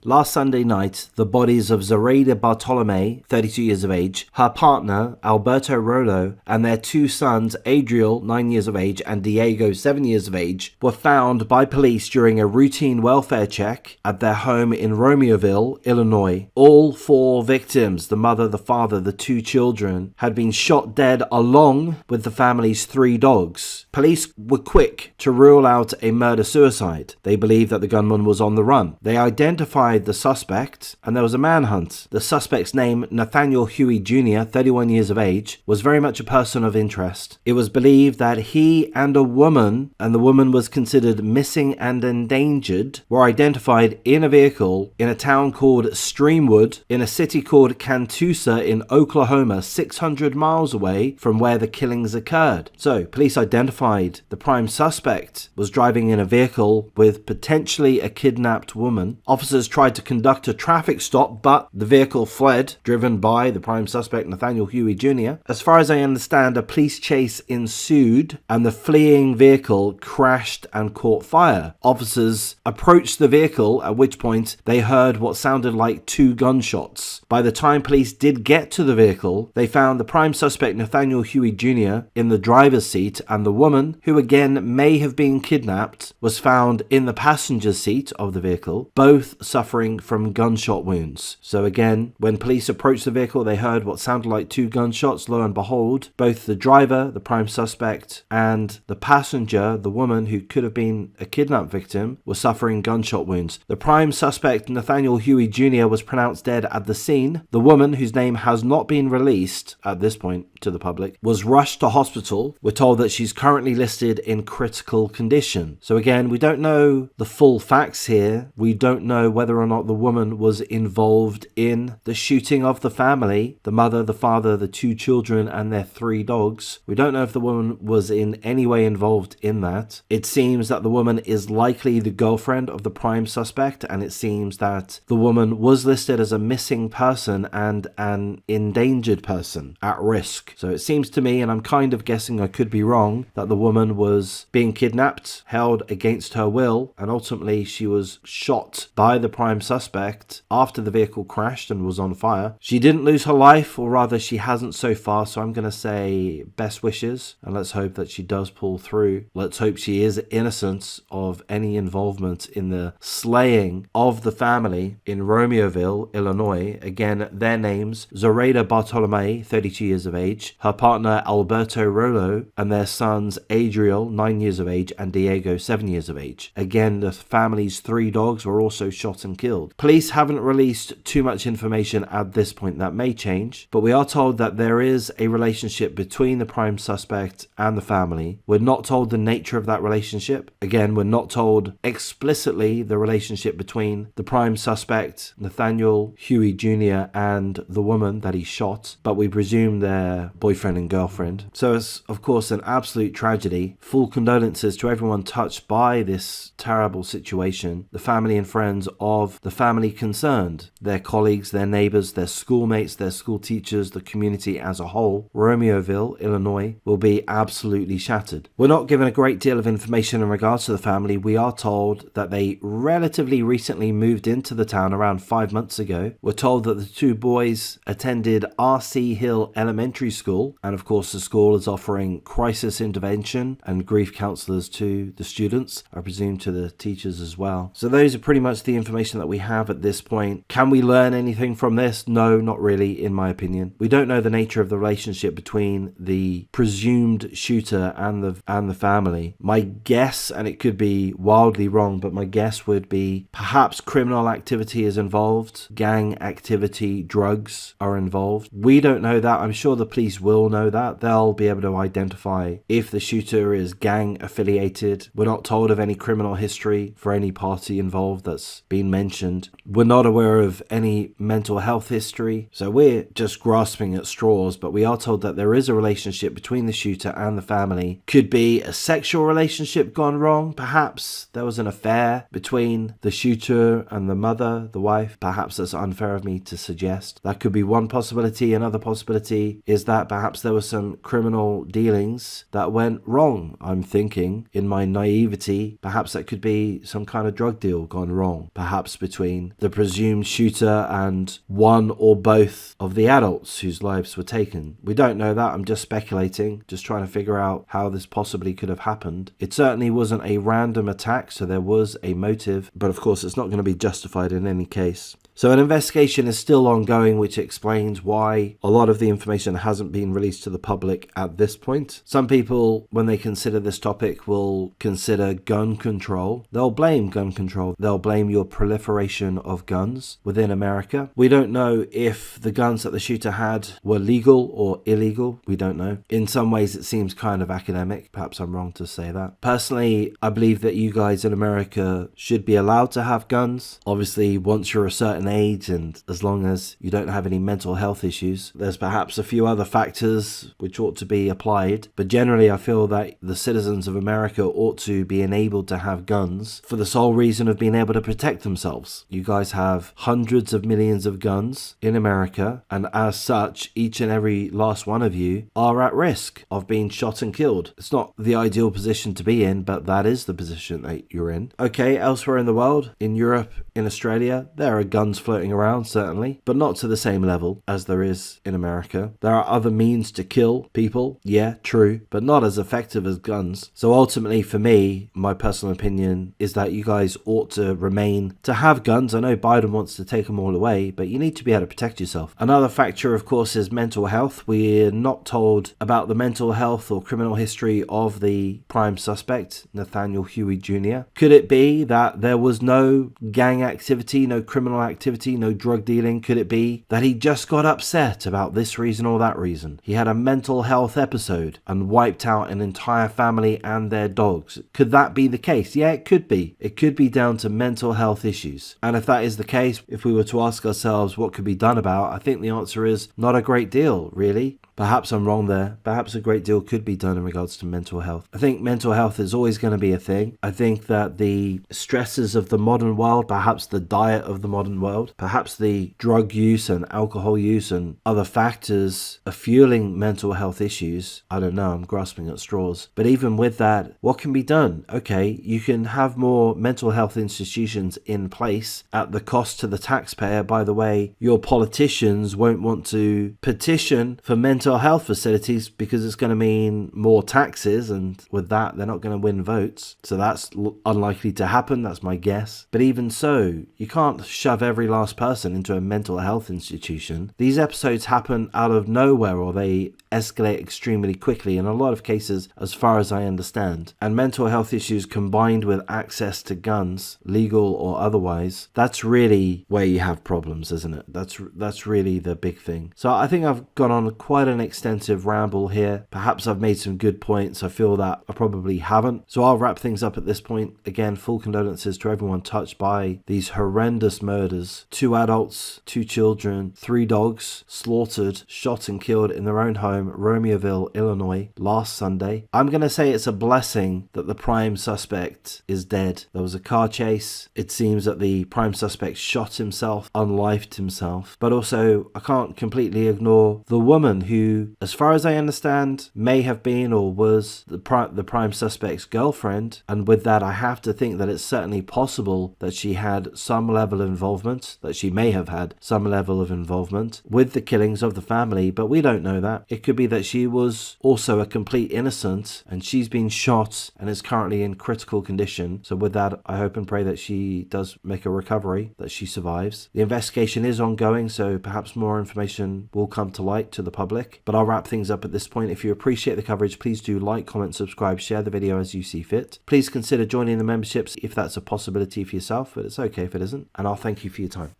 Last Sunday night, the bodies of Zoraida Bartolome, 32 years of age, her partner, Alberto Rollo, and their two sons, Adriel, 9 years of age, and Diego, 7 years of age, were found by police during a routine welfare check at their home in Romeoville, Illinois. All four victims, the mother, the father, the two children, had been shot dead along with the family's 3 dogs. Police were quick to rule out a murder-suicide. They believed that the gunman was on the run. They identified the suspect, and there was a manhunt. The suspect's name, Nathaniel Huey Jr., 31 years of age, was very much a person of interest. It was believed that he and a woman, and the woman was considered missing and endangered, were identified in a vehicle in a town called Streamwood, in a city called Cantusa in Oklahoma, 600 miles away from where the killings occurred. So, police identified the prime suspect was driving in a vehicle with potentially a kidnapped woman. Officers tried to conduct a traffic stop, but the vehicle fled, driven by the prime suspect, Nathaniel Huey Jr. As far as I understand, a police chase ensued, and the fleeing vehicle crashed and caught fire. Officers approached the vehicle, at which point they heard what sounded like 2 gunshots. By the time police did get to the vehicle, they found the prime suspect, Nathaniel Huey Jr., in the driver's seat, and the woman, who again may have been kidnapped, was found in the passenger seat of the vehicle, both suffering from gunshot wounds. So again, when police approached the vehicle, they heard what sounded like 2 gunshots. Lo and behold, both the driver, the prime suspect, and the passenger, the woman who could have been a kidnapped victim, were suffering gunshot wounds. The prime suspect, Nathaniel Huey Jr., was pronounced dead at the scene. The woman, whose name has not been released at this point to the public, was rushed to hospital. We're told that she's currently listed in critical condition. So again, we don't know the full facts here. We don't know whether or not the woman was involved in the shooting of the family, the mother, the father, the 2 children, and their 3 dogs. We don't know if the woman was in any way involved in that. It seems that the woman is likely the girlfriend of the prime suspect, and it seems that the woman was listed as a missing person and an endangered person at risk. So it seems to me, and I'm kind of guessing, I could be wrong, that the woman was being kidnapped, held against her will, and ultimately she was shot by the prime suspect after the vehicle crashed and was on fire. She didn't lose her life, or rather she hasn't so far, so I'm going to say best wishes, and let's hope that she does pull through. Let's hope she is innocent of any involvement in the slaying of the family in Romeoville, Illinois. Again, their names, Zoraida Bartolome, 32 years of age, her partner Alberto Rollo, and their sons Adriel, 9 years of age, and Diego, 7 years of age. Again, the family's 3 dogs were also shot and killed. Police haven't released too much information at this point. That may change, but we are told that there is a relationship between the prime suspect and the family. We're not told the nature of that relationship. Again, we're not told explicitly the relationship between the prime suspect, Nathaniel Huey Jr., and the woman that he shot, but we presume they're boyfriend and girlfriend. So it's, of course, an absolute tragedy. Full condolences to everyone touched by this terrible situation, the family and friends of the family concerned, their colleagues, their neighbors, their schoolmates, their school teachers, the community as a whole. Romeoville, Illinois, will be absolutely shattered. We're not given a great deal of information in regards to the family. We are told that they relatively recently moved into the town around 5 months ago. We're told that the 2 boys attended R.C. Hill Elementary School, and of course the school is offering crisis intervention and grief counselors to the students, I presume to the teachers as well. So those are pretty much the information that we have at this point. Can we learn anything from this? No, not really, in my opinion. We don't know the nature of the relationship between the presumed shooter and the family. My guess, and it could be wildly wrong, but my guess would be perhaps criminal activity is involved, gang activity, drugs are involved. We don't know that. I'm sure the police will know that. They'll be able to identify if the shooter is gang affiliated. We're not told of any criminal history for any party involved that's been mentioned. We're not aware of any mental health history, so we're just grasping at straws, but we are told that there is a relationship between the shooter and the family. Could be a sexual relationship gone wrong. Perhaps there was an affair between the shooter and the mother, the wife. Perhaps that's unfair of me to suggest. That could be one possibility. Another possibility is that perhaps there were some criminal dealings that went wrong. I'm thinking, in my naivety, perhaps that could be some kind of drug deal gone wrong. Perhaps perhaps between the presumed shooter and one or both of the adults whose lives were taken. We don't know that. I'm just speculating, just trying to figure out how this possibly could have happened. It certainly wasn't a random attack, so there was a motive, but of course it's not going to be justified in any case. So an investigation is still ongoing, which explains why a lot of the information hasn't been released to the public at this point. Some people, when they consider this topic, will consider gun control. They'll blame gun control. They'll blame your proliferation of guns within America. We don't know if the guns that the shooter had were legal or illegal. We don't know. In some ways, it seems kind of academic. Perhaps I'm wrong to say that. Personally, I believe that you guys in America should be allowed to have guns. Obviously, once you're a certain age and as long as you don't have any mental health issues. There's perhaps a few other factors which ought to be applied, but generally I feel that the citizens of America ought to be enabled to have guns for the sole reason of being able to protect themselves. You guys have hundreds of millions of guns in America, and as such, each and every last one of you are at risk of being shot and killed. It's not the ideal position to be in, but that is the position that you're in. Okay, elsewhere in the world, in Europe, in Australia, there are guns floating around, certainly, but not to the same level as there is in America. There are other means to kill people, yeah, true, but not as effective as guns. So ultimately, for me, my personal opinion is that you guys ought to remain to have guns. I know Biden wants to take them all away, but you need to be able to protect yourself. Another factor, of course, is mental health. We're not told about the mental health or criminal history of the prime suspect, Nathaniel Huey Jr. Could it be that there was no gang activity, no criminal activity, no drug dealing? Could it be that he just got upset about this reason or that reason? He had a mental health episode and wiped out an entire family and their dogs. Could that be the case? Yeah, it could be. It could be down to mental health issues. And if that is the case, if we were to ask ourselves what could be done about, I think the answer is not a great deal, really. Perhaps I'm wrong there. Perhaps a great deal could be done in regards to mental health. I think mental health is always going to be a thing. I think that the stresses of the modern world, perhaps the diet of the modern world, perhaps the drug use and alcohol use and other factors are fueling mental health issues. I don't know, I'm grasping at straws. But even with that, what can be done? Okay, you can have more mental health institutions in place at the cost to the taxpayer. By the way, your politicians won't want to petition for mental health facilities because it's going to mean more taxes, and with that they're not going to win votes, so that's unlikely to happen. That's my guess. But even so, you can't shove every last person into a mental health institution. These episodes happen out of nowhere, or they escalate extremely quickly in a lot of cases, as far as I understand. And mental health issues combined with access to guns, legal or otherwise, that's really where you have problems, isn't it? That's really the big thing. So I think I've gone on quite an extensive ramble here. Perhaps I've made some good points. I feel that I probably haven't. So I'll wrap things up at this point. Again, full condolences to everyone touched by these horrendous murders. 2 adults, 2 children, 3 dogs slaughtered, shot and killed in their own home, Romeoville, Illinois, last Sunday. I'm going to say it's a blessing that the prime suspect is dead. There was a car chase. It seems that the prime suspect shot himself, unlifed himself. But also, I can't completely ignore the woman who, as far as I understand, may have been or was the prime suspect's girlfriend. And with that, I have to think that it's certainly possible that she had some level of involvement, that she may have had some level of involvement with the killings of the family, but we don't know that. It could be that she was also a complete innocent and she's been shot and is currently in critical condition. So with that, I hope and pray that she does make a recovery, that she survives. The investigation is ongoing, so perhaps more information will come to light to the public. But I'll wrap things up at this point. If you appreciate the coverage, please do like, comment, subscribe, share the video as you see fit. Please consider joining the memberships if that's a possibility for yourself, but it's okay if it isn't. And I'll thank you for your time.